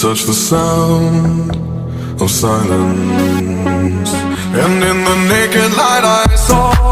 touch the sound of silence. And in the naked light I saw